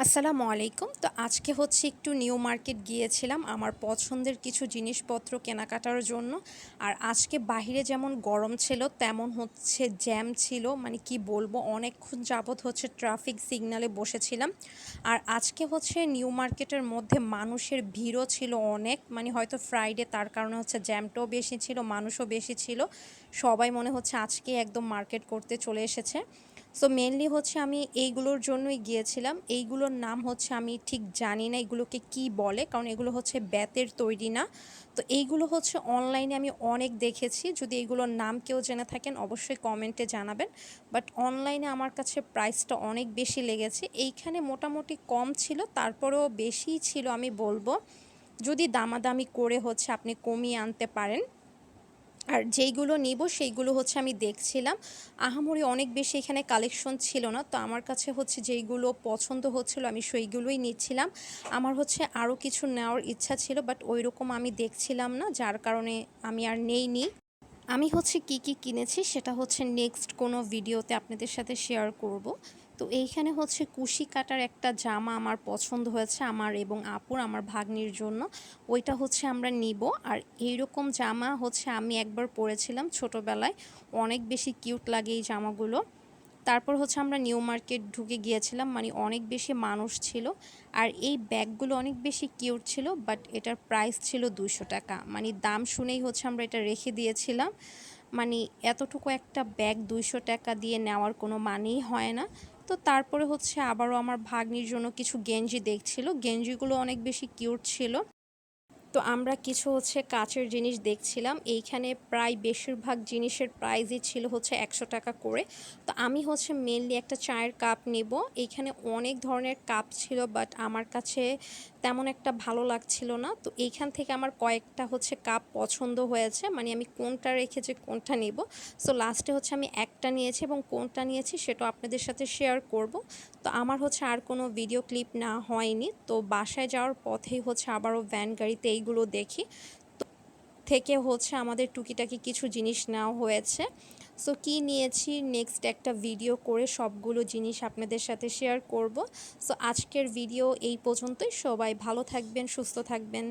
আসসালামু আলাইকুম। তো আজকে হচ্ছে একটু নিউ মার্কেট গিয়েছিলাম আমার পছন্দের কিছু জিনিসপত্র কেনাকাটার জন্য। আর আজকে বাহিরে যেমন গরম ছিল তেমন হচ্ছে জ্যাম ছিল, মানে কি বলবো, অনেকক্ষণ যাবৎ হচ্ছে ট্রাফিক সিগন্যালে বসেছিলাম। আর আজকে হচ্ছে নিউ মার্কেটের মধ্যে মানুষের ভিড়ও ছিল অনেক, মানে হয়তো ফ্রাইডে তার কারণে হচ্ছে জ্যামটাও বেশি ছিল, মানুষও বেশি ছিল। সবাই মনে হচ্ছে আজকে একদম মার্কেট করতে চলে এসেছে। সো মেনলি হচ্ছে আমি এইগুলোর জন্যই গিয়েছিলাম। এইগুলোর নাম হচ্ছে আমি ঠিক জানি না এগুলোকে কি বলে, কারণ এগুলো হচ্ছে বেতের তৈরি না। তো এইগুলো হচ্ছে অনলাইনে আমি অনেক দেখেছি, যদি এইগুলোর নাম কেউ জেনে থাকেন অবশ্যই কমেন্টে জানাবেন। বাট অনলাইনে আমার কাছে প্রাইসটা অনেক বেশি লেগেছে, এইখানে মোটামুটি কম ছিল তারপরেও বেশিই ছিল আমি বলবো। যদি দামাদামি করে হচ্ছে আপনি কমিয়ে আনতে পারেন। আর যেইগুলো নিব সেইগুলো হচ্ছে আমি দেখছিলাম, আহামরি অনেক বেশি এখানে কালেকশন ছিল না, তো আমার কাছে হচ্ছে যেইগুলো পছন্দ হচ্ছিল আমি সেইগুলোই নিচ্ছিলাম। আমার হচ্ছে আরও কিছু নেওয়ার ইচ্ছা ছিল, বাট ওই রকম আমি দেখছিলাম না, যার কারণে আমি আর নেইনি। আমি হচ্ছে কি কি কিনেছি সেটা হচ্ছে নেক্সট কোনো ভিডিওতে আপনাদের সাথে শেয়ার করব। তো এইখানে হচ্ছে কুশি কাটার একটা জামা আমার পছন্দ হয়েছে, আমার এবং আপুর, আমার ভাগ্নির জন্য। ওইটা হচ্ছে আমরা নিব। আর এইরকম জামা হচ্ছে আমি একবার পরেছিলাম ছোটোবেলায়, অনেক বেশি কিউট লাগে এই জামাগুলো। তারপর হচ্ছে আমরা নিউ মার্কেট ঢুকে গিয়েছিলাম, মানে অনেক বেশি মানুষ ছিল। আর এই ব্যাগগুলো অনেক বেশি কিউট ছিল, বাট এটার প্রাইস ছিল 200 টাকা। মানে দাম শুনেই হচ্ছে আমরা এটা রেখে দিয়েছিলাম। মানে এতটুকু একটা ব্যাগ 200 টাকা দিয়ে নেওয়ার কোনো মানেই হয় না। তো তারপরে হচ্ছে আবারও আমার ভাগ্নির জন্য কিছু গেঞ্জি দেখছিল, গেঞ্জিগুলো অনেক বেশি কিউট ছিল। তো আমরা কিছু হচ্ছে কাচের জিনিস দেখছিলাম, এইখানে প্রায় বেশিরভাগ জিনিসের প্রাইসই ছিল হচ্ছে 100 টাকা করে। তো আমি হচ্ছে মেনলি একটা চায়ের কাপ নেব। এইখানে অনেক ধরনের কাপ ছিল, বাট আমার কাছে তেমন একটা ভালো লাগছিল না। তো এইখান থেকে আমার কয়েকটা হচ্ছে কাপ পছন্দ হয়েছে, মানে আমি কোনটা রেখে যে কোনটা নেব। সো লাস্টে হচ্ছে আমি একটা নিয়েছি, এবং কোনটা নিয়েছি সেটাও আপনাদের সাথে শেয়ার করব। তো আমার হচ্ছে আর কোনো ভিডিও ক্লিপ না হয়নি, তো বাসায় যাওয়ার পথেই হচ্ছে আবারও ভ্যান গাড়িতে এইগুলো দেখি, থেকে হচ্ছে আমাদের টুকিটাকি কিছু জিনিস নেওয়া হয়েছে। সো কী নিয়েছি নেক্সট একটা ভিডিও করে সবগুলো জিনিস আপনাদের সাথে শেয়ার করব। সো আজকের ভিডিও এই পর্যন্তই, সবাই ভালো থাকবেন, সুস্থ থাকবেন।